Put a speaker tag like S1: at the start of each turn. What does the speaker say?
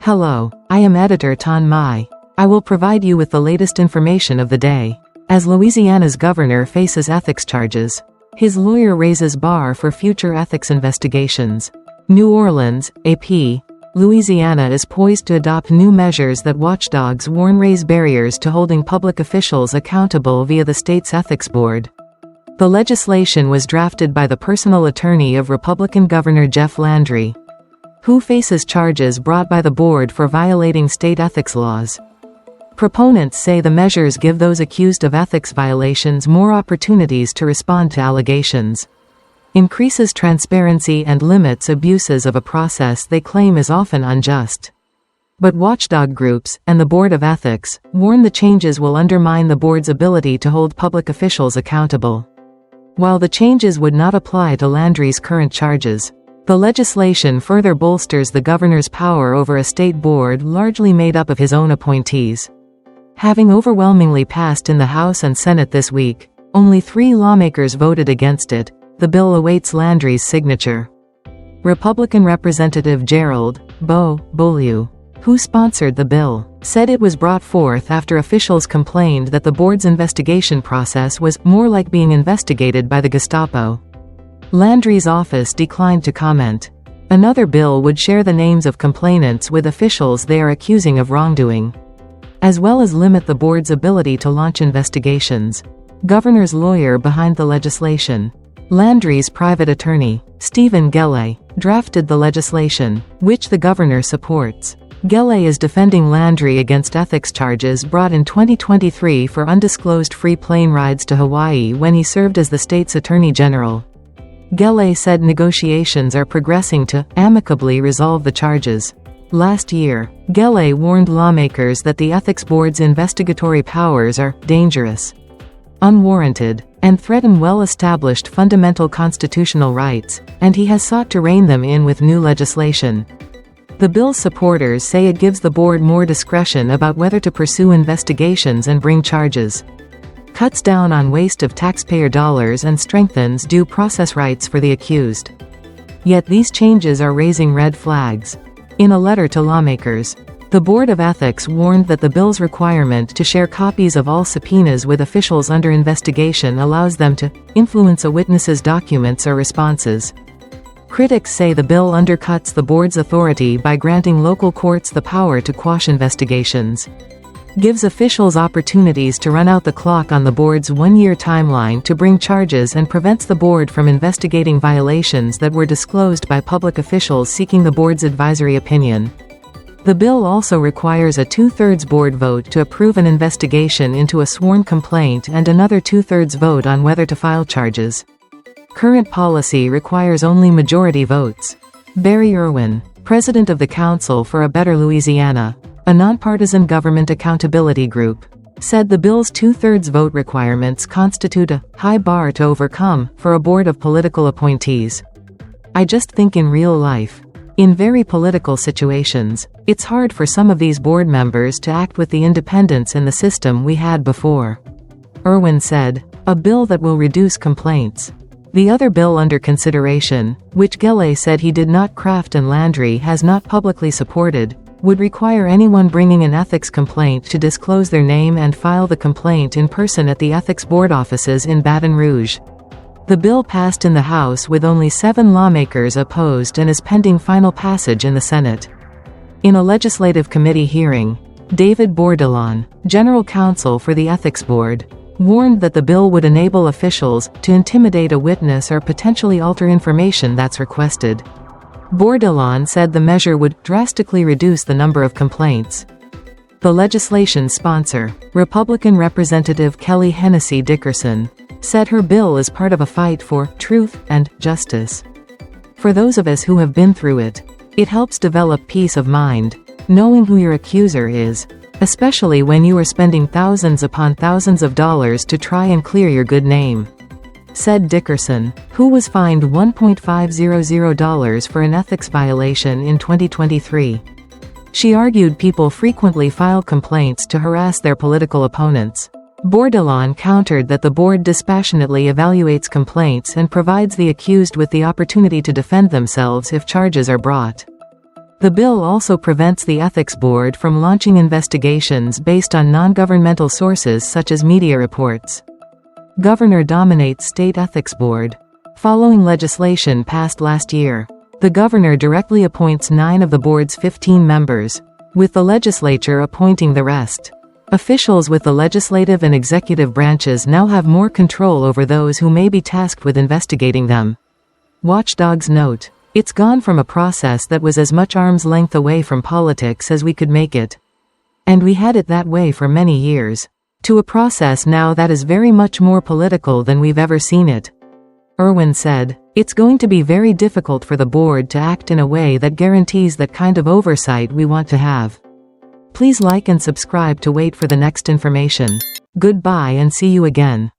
S1: Hello, I am editor Tan Mai. I will provide you with the latest information of the day. As Louisiana's governor faces ethics charges, his lawyer raises bar for future ethics investigations. New Orleans, AP. Louisiana is poised to adopt new measures that watchdogs warn raise barriers to holding public officials accountable via the state's ethics board. The legislation was drafted by the personal attorney of Republican Governor Jeff Landry, who faces charges brought by the board for violating state ethics laws. Proponents say the measures give those accused of ethics violations more opportunities to respond to allegations, increases transparency and limits abuses of a process they claim is often unjust. But watchdog groups, and the Board of Ethics, warn the changes will undermine the board's ability to hold public officials accountable. While the changes would not apply to Landry's current charges, the legislation further bolsters the governor's power over a state board largely made up of his own appointees. Having overwhelmingly passed in the House and Senate this week, only 3 lawmakers voted against it. The bill awaits Landry's signature. Republican Representative Gerald Bo Beaulieu, who sponsored the bill, said it was brought forth after officials complained that the board's investigation process was more like being investigated by the Gestapo. Landry's office declined to comment. Another bill would share the names of complainants with officials they are accusing of wrongdoing, as well as limit the board's ability to launch investigations. Governor's lawyer behind the legislation, Landry's private attorney, Stephen Gelle, drafted the legislation, which the governor supports. Gelle is defending Landry against ethics charges brought in 2023 for undisclosed free plane rides to Hawaii when he served as the state's attorney general. Gelle said negotiations are progressing to amicably resolve the charges. Last year, Gelle warned lawmakers that the ethics board's investigatory powers are dangerous, unwarranted, and threaten well-established fundamental constitutional rights, and he has sought to rein them in with new legislation. The bill's supporters say it gives the board more discretion about whether to pursue investigations and bring charges, cuts down on waste of taxpayer dollars, and strengthens due process rights for the accused. Yet these changes are raising red flags. In a letter to lawmakers, the Board of Ethics warned that the bill's requirement to share copies of all subpoenas with officials under investigation allows them to influence a witness's documents or responses. Critics say the bill undercuts the board's authority by granting local courts the power to quash investigations, gives officials opportunities to run out the clock on the board's one-year timeline to bring charges, and prevents the board from investigating violations that were disclosed by public officials seeking the board's advisory opinion. The bill also requires a 2/3 board vote to approve an investigation into a sworn complaint and another 2/3 vote on whether to file charges. Current policy requires only majority votes. Barry Irwin, president of the Council for a Better Louisiana, a nonpartisan government accountability group, said the bill's 2/3 vote requirements constitute a high bar to overcome for a board of political appointees. I just think in real life, in very political situations, it's hard for some of these board members to act with the independence in the system we had before. Irwin said, a bill that will reduce complaints. The other bill under consideration, which Gelle said he did not craft and Landry has not publicly supported, would require anyone bringing an ethics complaint to disclose their name and file the complaint in person at the ethics board offices in Baton Rouge. The bill passed in the House with only 7 lawmakers opposed and is pending final passage in the Senate. In a legislative committee hearing, David Bourdelon, general counsel for the ethics board, warned that the bill would enable officials to intimidate a witness or potentially alter information that's requested. Bourdelon said the measure would drastically reduce the number of complaints. The legislation's sponsor, Republican Representative Kelly Hennessy Dickerson, said her bill is part of a fight for truth and justice. For those of us who have been through it, it helps develop peace of mind, knowing who your accuser is, especially when you are spending thousands upon thousands of dollars to try and clear your good name, said Dickerson, who was fined $1,500 for an ethics violation in 2023. She argued people frequently file complaints to harass their political opponents. Bourdelon countered that the board dispassionately evaluates complaints and provides the accused with the opportunity to defend themselves if charges are brought. The bill also prevents the Ethics Board from launching investigations based on non-governmental sources such as media reports. Governor dominates State Ethics Board. Following legislation passed last year, the governor directly appoints 9 of the board's 15 members, with the legislature appointing the rest. Officials with the legislative and executive branches now have more control over those who may be tasked with investigating them. Watchdogs note, "It's gone from a process that was as much arm's length away from politics as we could make it. And we had it that way for many years. To a process now that is very much more political than we've ever seen it." Irwin said, "It's going to be very difficult for the board to act in a way that guarantees that kind of oversight we want to have." Please like and subscribe to wait for the next information. Goodbye and see you again.